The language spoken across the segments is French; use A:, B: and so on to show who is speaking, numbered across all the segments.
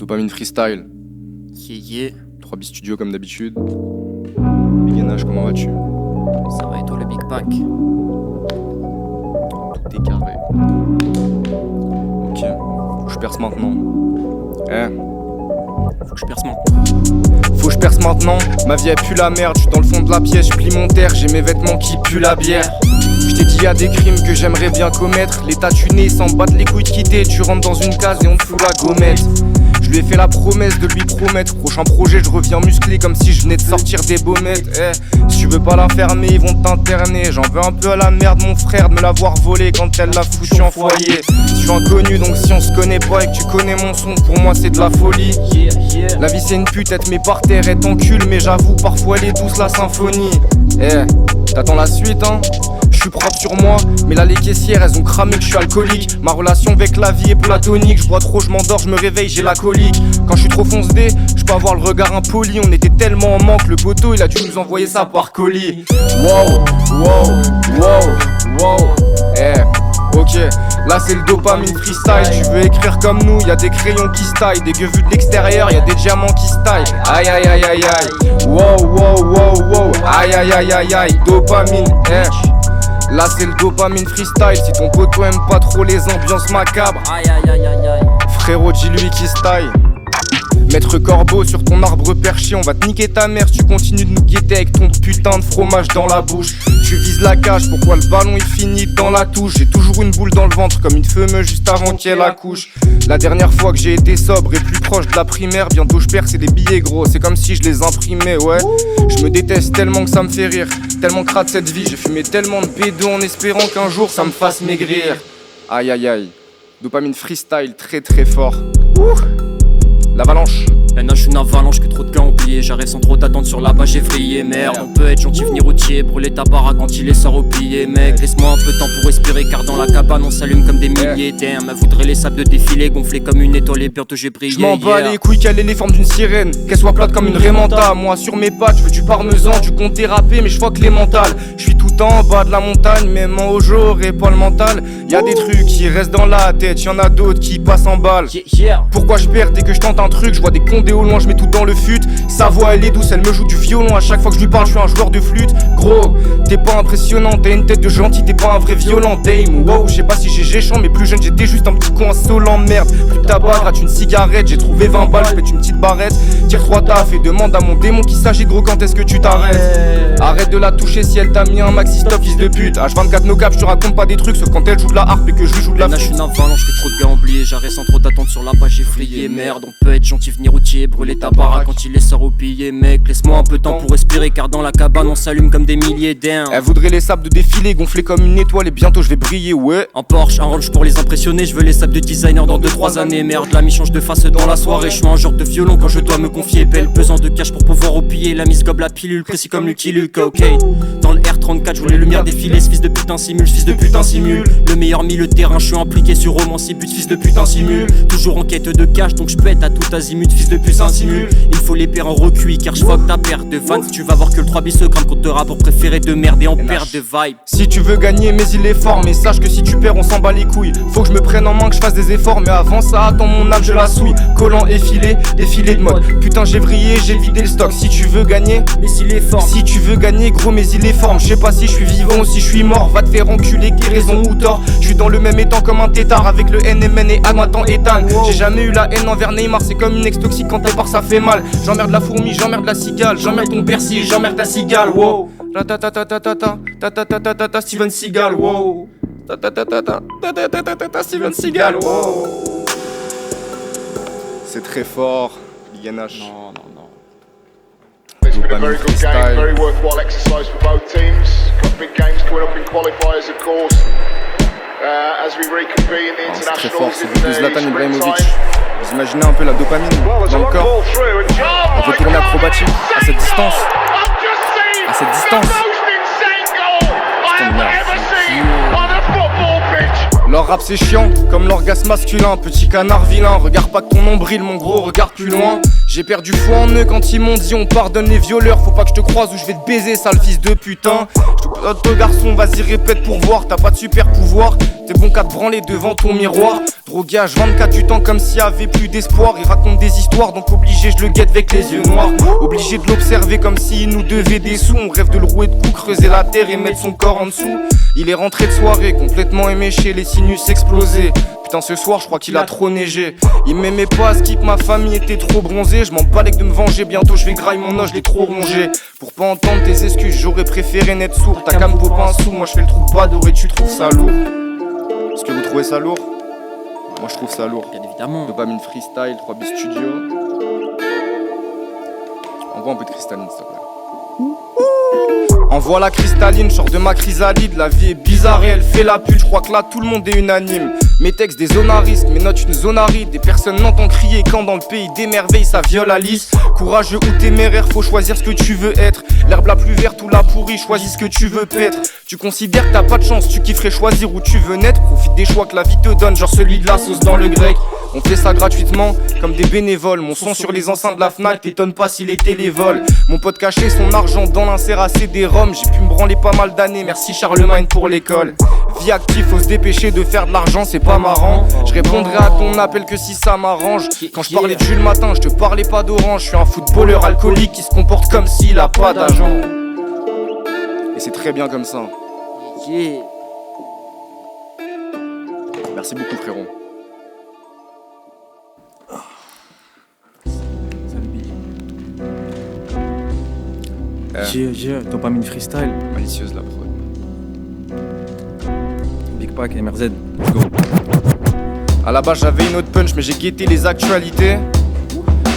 A: Dopamine freestyle.
B: Yeah.
A: 3B Studio comme d'habitude. Big NH, comment vas-tu?
B: Ça va et toi le Big Pack?
A: Tout est carré. Ok, faut que je perce maintenant.
B: Faut que je perce maintenant.
A: Faut que je perce maintenant, ma vie elle pue la merde. Je suis dans le fond de la pièce, je plie mon terre, j'ai mes vêtements qui puent la bière. Je t'ai dit y'a des crimes que j'aimerais bien commettre. L'état tuné s'en battre les couilles de quitter. Tu rentres dans une case et on te fout la gommette. Je lui ai fait la promesse de lui promettre. Prochain projet, je reviens musclé comme si je venais de sortir des baumettes. Si tu veux pas la fermer, ils vont t'interner. J'en veux un peu à la merde, mon frère, de me l'avoir volé quand elle l'a foutu en foyer. Je suis inconnu, donc si on se connaît pas et que tu connais mon son, pour moi c'est de la folie. La vie c'est une pute, être met par terre, être encul, mais j'avoue, parfois elle est douce la symphonie. T'attends la suite, hein? Je suis propre sur moi, mais là les caissières elles ont cramé que je suis alcoolique. Ma relation avec la vie est platonique. Je bois trop, je m'endors, je me réveille, j'ai la colique. Quand je suis trop fonce-dé, je peux avoir le regard impoli. On était tellement en manque, le poteau il a dû nous envoyer ça par colis. Wow. Ok, là c'est le dopamine freestyle. Tu veux écrire comme nous, y'a des crayons qui se taillent. Des gueux vus de l'extérieur, y'a des diamants qui se taillent. Aïe. Wow. Aïe. Dopamine, Là c'est le dopamine freestyle. Si ton poteau aime pas trop les ambiances macabres,
B: Aïe.
A: frérot dis-lui qui se taille. Maître Corbeau sur ton arbre perché, on va te niquer ta mère si tu continues de nous guetter avec ton putain de fromage dans la bouche. Tu vises la cage, pourquoi le ballon est fini dans la touche? J'ai toujours une boule dans le ventre comme une fameuse juste avant qu'elle accouche. La dernière fois que j'ai été sobre et plus proche de la primaire, bientôt je perds c'est des billets gros, c'est comme si je les imprimais, ouais. Je me déteste tellement que ça me fait rire, tellement crade cette vie, j'ai fumé tellement de bédo en espérant qu'un jour ça me fasse maigrir. Aïe. Dopamine freestyle très fort. L'avalanche.
B: Maintenant je suis une avalanche que trop de gars ont oublié. J'arrive sans trop t'attendre sur la page effrayée. Merde, on peut être gentil, venir routier, brûler ta baraque quand il est sort au pillé. Mec, laisse-moi un peu de temps pour respirer, car dans la cabane on s'allume comme des milliers d'hermes. Voudrait les sables de défilé, gonflés comme une étoile et bientôt j'ai brillé.
A: Je m'en bats les couilles qu'elle ait les formes d'une sirène, qu'elle soit plate comme une Raymanta. Moi sur mes pattes, je veux du parmesan, du comté râpé, mais je fuck les mentales. Je suis tout en bas de la montagne, même en haut j'aurai pas le mental. Y'a des trucs qui restent dans la tête, y'en a d'autres qui passent en balle. Pourquoi je perds dès que je tente un truc? Je vois des condés au loin, je mets tout dans le fut. Sa voix elle est douce, elle me joue du violon. À chaque fois que je lui parle, je suis un joueur de flûte. Gros, t'es pas impressionnant, t'as une tête de gentil, t'es pas un vrai violent. Dame, wow, je sais pas si j'ai géchant, mais plus jeune j'étais juste un petit con insolent. Merde, plus de tabac, gratte une cigarette. J'ai trouvé 20 balles, j'pète une petite barrette. Tire 3 taf et demande à mon démon qui s'agit gros quand est-ce que tu t'arrêtes. Arrête de la toucher si elle t'a mis un maxi stop, fils de pute. H24 no cap, je te raconte pas des trucs, sauf quand elle joue de la harpe et que je lui joue de la flûte.
B: Je suis une avalanche que trop de gars ont oublié. J'arrête sans trop t'attendre sur la page effrayée. Merde, on peut être gentil, venir routier, brûler ta baraque quand il est sort au pillé. Mec, laisse-moi un peu de temps pour respirer, car dans la cabane on s'allume comme des milliers d'hermes.
A: Elle voudrait les sables de défilé, gonflés comme une étoile, et bientôt je vais briller, ouais.
B: Un Porsche, un Range pour les impressionner. Je veux les sables de designer dans 2-3 années. Merde, la change de face dans la soirée. Je suis un genre de violon quand je dois me confier. Belle pesant de cash pour pouvoir opiller. La mise gobe la pilule, précis comme Lucky Luke, ok. Dans le R34, je vois les lumières défiler. Ce fils de putain simule, fils de putain simule. Le meilleur milieu de terrain, je suis impliqué sur romance, 6 buts, fils de putain simule. Toujours en quête de cash, donc je pète à tout azimut, fils de putain simule. Il faut les paires en recuit, car je fuck ta paire de vannes. Tu vas voir que le 3B se crame contre te rapport préféré de merde et en perte de vibe.
A: Si tu veux gagner, mais il est fort, mais sache que si tu perds, on s'en bat les couilles. Faut que je me prenne en main, que je fasse des efforts, mais avant ça, attends mon âme, je la souille. Collant effilé, défilé de mode. Putain, j'ai vrillé, j'ai vidé le stock. Si tu veux gagner,
B: mais s'il est fort.
A: Si tu veux gagner, gros, mais il est forme. Je sais pas si je suis vivant ou si je suis mort. Va te faire enculer, guérison ou tort. Je suis dans le même étang comme un tétard, avec le NMN et Anouatan Ethan. J'ai jamais eu la haine envers Neymar, c'est comme une ex toxique quand elle part, ça fait mal. J'emmerde la fourmi, j'emmerde la cigale, j'emmerde ton persil, j'emmerde ta cigale, wow. Ta Steven Seagal, wow. Ta Steven Seagal, wow. C'est très fort, Big NH.
B: Non.
C: It's been a very good game, very worthwhile exercise for both teams. Got big games to win up in qualifiers, of course. As we reconvene the
A: C'est très
C: internationals
A: fort, c'est
C: in
A: du
C: the
A: Zlatan Ibrahimovic.
C: springtime.
A: Vous imaginez un peu la dopamine dans le corps, un retourné acrobatique à cette distance. À cette distance. Leur rap c'est chiant, comme l'orgasme masculin. Petit canard vilain, regarde pas que ton nombril mon gros, regarde plus loin. J'ai perdu foi en eux quand ils m'ont dit on pardonne les violeurs. Faut pas que je te croise ou je vais te baiser, sale fils de putain. Je te garçon, vas-y répète pour voir. T'as pas de super pouvoir, t'es bon qu'à te branler devant ton miroir. Drogage 24 du temps comme s'il y avait plus d'espoir. Il raconte des histoires donc obligé je le guette avec les yeux noirs. Obligé de l'observer comme s'il nous devait des sous. On rêve de le rouer de coups, creuser la terre et mettre son corps en dessous. Il est rentré de soirée complètement éméché, les sinus explosés. Putain ce soir je crois qu'il a trop neigé. Il m'aimait pas, skip, ma famille était trop bronzée. Je m'en balèque de me venger, bientôt je vais grailler mon os, je l'ai trop rongé. Pour pas entendre tes excuses, j'aurais préféré n'être sourd. Ta cam vaut pas un sou, moi je fais le trou pas doré, tu trouves ça lourd? Est-ce que vous trouvez ça lourd? Moi je trouve ça lourd.
B: Bien évidemment.
A: Dopamine freestyle, 3B studio. Envoie un peu de cristalline s'il te plaît. Envoie la cristalline, sors de ma chrysalide. La vie est bizarre et elle fait la pute. Je crois que là tout le monde est unanime. Mes textes des zones à risque, mes notes une zone aride. Des personnes n'entendent crier quand dans le pays des merveilles ça viole à lisse. Courageux ou téméraire, faut choisir ce que tu veux être. L'herbe la plus verte ou la pourrie, choisis ce que tu veux paître. Tu considères que t'as pas de chance, tu kifferais choisir où tu veux naître. Profite des choix que la vie te donne, genre celui de la sauce dans le grec. On fait ça gratuitement, comme des bénévoles. Mon son sur les enceintes de la Fnac, t'étonne pas si les télévols. Mon pote cachait son argent dans l'insert à CD-ROM. J'ai pu me branler pas mal d'années, merci Charlemagne pour l'école. Vie active, faut se dépêcher de faire de l'argent, c'est pas marrant. Je répondrai à ton appel que si ça m'arrange. Quand je parlais de Jules le matin, je te parlais pas d'orange. Je suis un footballeur alcoolique qui se comporte comme s'il a pas d'argent. Et c'est très bien comme ça.
B: Yeah.
A: Merci beaucoup frérot.
D: Dopamine freestyle,
A: Malicieuse la prod.
D: Big Pack, MRZ, let's go.
A: À la base j'avais une autre punch mais j'ai guetté les actualités.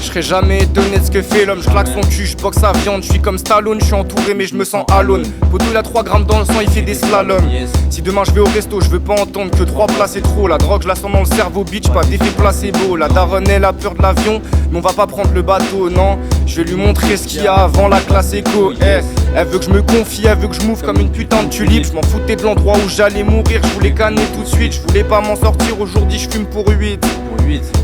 A: Je serais jamais étonné de ce que fait l'homme, je claque son cul, je boxe sa viande, je suis comme Stallone, je suis entouré mais je me sens alone. Poto il a 3 grammes dans le sang, il fait des slaloms. Si demain je vais au resto, je veux pas entendre que 3 plats c'est trop. La drogue je la sens dans le cerveau bitch, pas d'effet placebo. La daronne elle a peur de l'avion, mais on va pas prendre le bateau, non. Je vais lui montrer ce qu'il y a avant la classe éco. Elle veut que je me confie, elle veut que je m'ouvre comme une putain de tulipe. Je m'en foutais de l'endroit où j'allais mourir, je voulais canner tout de suite. Je voulais pas m'en sortir, aujourd'hui je fume pour 8.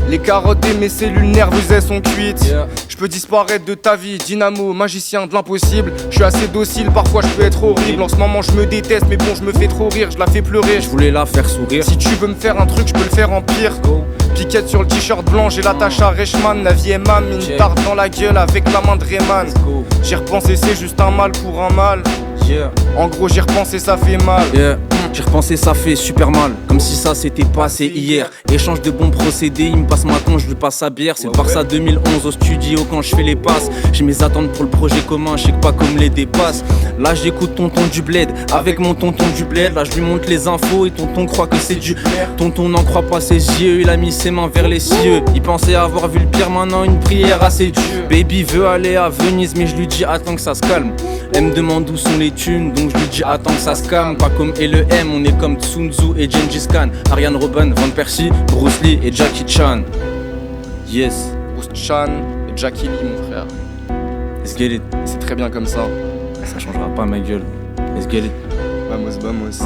A: Les carottes et mes cellules nerveuses elles sont cuites. Je peux disparaître de ta vie, dynamo, magicien de l'impossible. Je suis assez docile, parfois je peux être horrible. En ce moment je me déteste, mais bon je me fais trop rire, je la fais pleurer.
D: Je voulais la faire sourire.
A: Si tu veux me faire un truc, je peux le faire en pire. Piquette sur le t-shirt blanc, j'ai l'attache à Reichmann. La vie est mam, une tarte dans la gueule avec la main de Rayman. J'ai repensé, c'est juste un mal pour un mal. En gros j'ai repensé, ça fait mal.
D: J'ai repensé, ça fait super mal, comme si ça s'était passé hier. Échange de bons procédés, il me passe ma con, je lui passe sa bière. C'est le Barça 2011 au studio quand je fais les passes. J'ai mes attentes pour le projet commun, je sais que pas comme les dépasse. Là j'écoute tonton du bled, avec mon tonton du bled. Là je lui montre les infos et tonton croit que c'est du tonton n'en croit pas ses yeux, il a mis ses mains vers les cieux. Il pensait avoir vu le pire, maintenant une prière à ses dieux. Baby veut aller à Venise mais je lui dis attends que ça se calme. Elle me demande où sont les thunes, donc je lui dis attends que ça se calme. Pas comme LEM, on est comme Sun Tzu et Gengis Khan, Ariane Robben, Van Persie, Bruce Lee et Jackie Chan. Yes.
A: Bruce Chan et Jackie Lee mon frère.
D: Let's get it.
A: C'est très bien comme ça.
D: Ça changera pas ma gueule. Let's get it.
A: Vamos, vamos.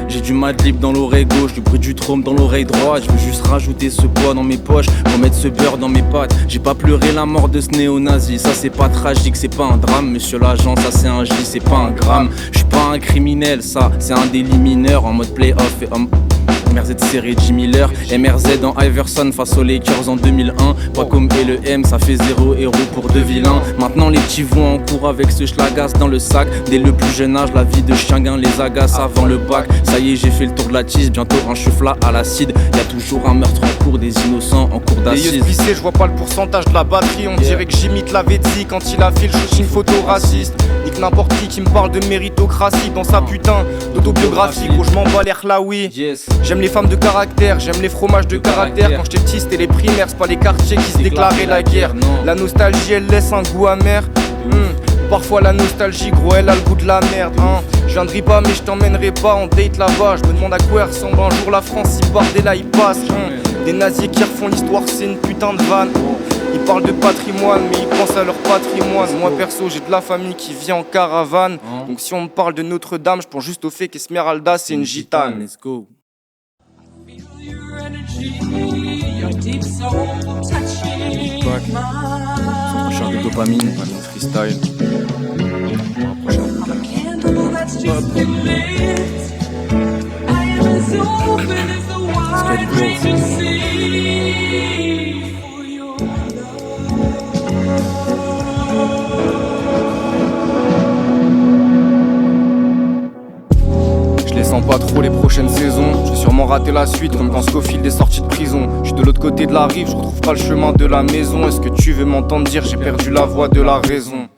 D: J'ai du Madlib dans l'oreille gauche, du bruit du trône dans l'oreille droite. Je veux juste rajouter ce poids dans mes poches pour mettre ce beurre dans mes pâtes. J'ai pas pleuré la mort de ce néo-nazi, ça c'est pas tragique, c'est pas un drame. Monsieur l'agent, ça c'est un J, c'est pas un gramme. Je suis pas un criminel, ça c'est un délit mineur en mode playoff et homme. MRZ serré Jimmy Miller, MRZ en Iverson face aux Lakers en 2001. Pas comme LEM, ça fait 0 héros pour 2 vilains. Maintenant les petits vont en cours avec ce schlagas dans le sac. Dès le plus jeune âge, la vie de chien les agace avant le bac. Ça y est, j'ai fait le tour de la tisse, bientôt un chevla à l'acide. Y'a toujours un meurtre en cours, des innocents en cours d'assises.
A: Les yeux plissés, je vois pas le pourcentage de la batterie. On dirait que j'imite l'avait dit quand il a fait le shoot une photo raciste. Nique n'importe qui me parle de méritocratie dans sa putain d'autobiographie. Gros, je m'en bats l'air là, oui. J'aime les femmes de caractère, j'aime les fromages de caractère. Quand j'étais petit, c'était les primaires, c'est pas les quartiers qui se déclaraient la guerre. La nostalgie, elle laisse un goût amer. Parfois la nostalgie, gros, elle a le goût de la merde. Je viendrai pas, mais je t'emmènerai pas en date là-bas. Je me demande à quoi ressemble un jour la France si Bardella y passe. Des nazis qui refont l'histoire, c'est une putain de vanne. Ils parlent de patrimoine, mais ils pensent à leur patrimoine. Moi perso, j'ai de la famille qui vit en caravane. Donc si on me parle de Notre-Dame, je pense juste au fait qu'Esmeralda c'est une gitane.
D: Let's go.
A: Tupac. Son prochain de dopamine freestyle. Prochain Je les sens pas trop les prochaines saisons. Je vais sûrement rater la suite comme quand Scofield est sorti de prison. Je suis de l'autre côté de la rive, je retrouve pas le chemin de la maison. Est-ce que tu veux m'entendre dire j'ai perdu la voix de la raison?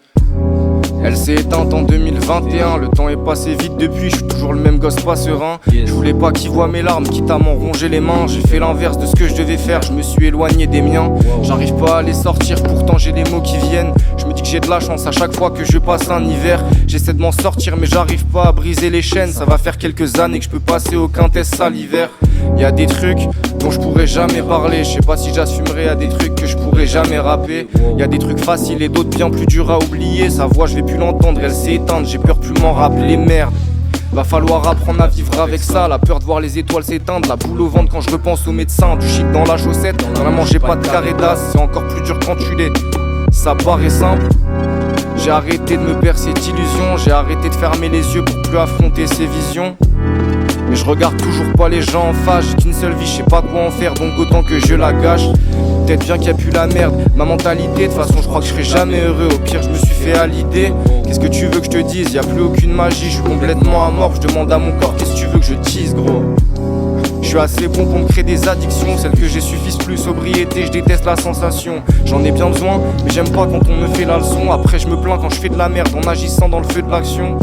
A: Elle s'est éteinte en 2021, le temps est passé vite depuis, je suis toujours le même gosse pas serein. Je voulais pas qu'ils voient mes larmes, quitte à m'en ronger les mains. J'ai fait l'inverse de ce que je devais faire, je me suis éloigné des miens. J'arrive pas à les sortir, pourtant j'ai les mots qui viennent. Je me dis que j'ai de la chance à chaque fois que je passe un hiver. J'essaie de m'en sortir mais j'arrive pas à briser les chaînes. Ça va faire quelques années que je peux passer aucun test à l'hiver. Y'a des trucs dont je pourrais jamais parler. Je sais pas si j'assumerai, y'a des trucs que je pourrais jamais rapper. Y'a des trucs faciles et d'autres bien plus durs à oublier. Sa voix je vais plus l'entendre, elle s'est éteinte, j'ai peur plus m'en rappeler, merde. Va falloir apprendre à vivre avec ça. La peur de voir les étoiles s'éteindre, la boule au ventre quand je repense aux médecins. Du shit dans la chaussette, vraiment j'ai pas de carré d'as. C'est encore plus dur quand tu l'es. Ça paraît simple. J'ai arrêté de me bercer d'illusions. J'ai arrêté de fermer les yeux pour plus affronter ces visions. Mais je regarde toujours pas les gens en face. J'ai qu'une seule vie, je sais pas quoi en faire, donc autant que je la gâche. Peut-être bien qu'il y a plus la merde, ma mentalité, de toute façon je crois que je serai jamais heureux. Au pire je me suis fait à l'idée. Qu'est-ce que tu veux que je te dise? Y a plus aucune magie, je suis complètement amorphe. Je demande à mon corps, qu'est-ce que tu veux que je dise, gros? Je suis assez bon pour me créer des addictions. Celles que j'ai suffisent plus, sobriété, je déteste la sensation. J'en ai bien besoin, mais j'aime pas quand on me fait la leçon. Après je me plains quand je fais de la merde en agissant dans le feu de l'action.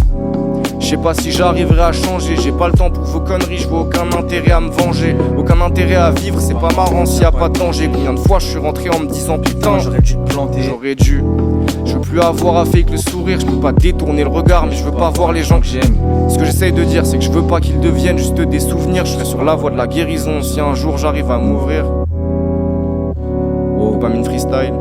A: Je sais pas si j'arriverai à changer, j'ai pas le temps pour vos conneries, je vois aucun intérêt à me venger. Aucun intérêt à vivre, c'est pas marrant s'il y a pas de danger. Combien de fois je suis rentré en me disant putain,
D: j'aurais dû te planter.
A: J'aurais dû. Je veux plus avoir à fake le sourire, je peux pas détourner le regard, mais je veux pas voir les gens que j'aime. Ce que j'essaye de dire, c'est que je veux pas qu'ils deviennent juste des souvenirs. Je serai sur la voie de la guérison si un jour j'arrive à m'ouvrir. Oh, pas mine freestyle.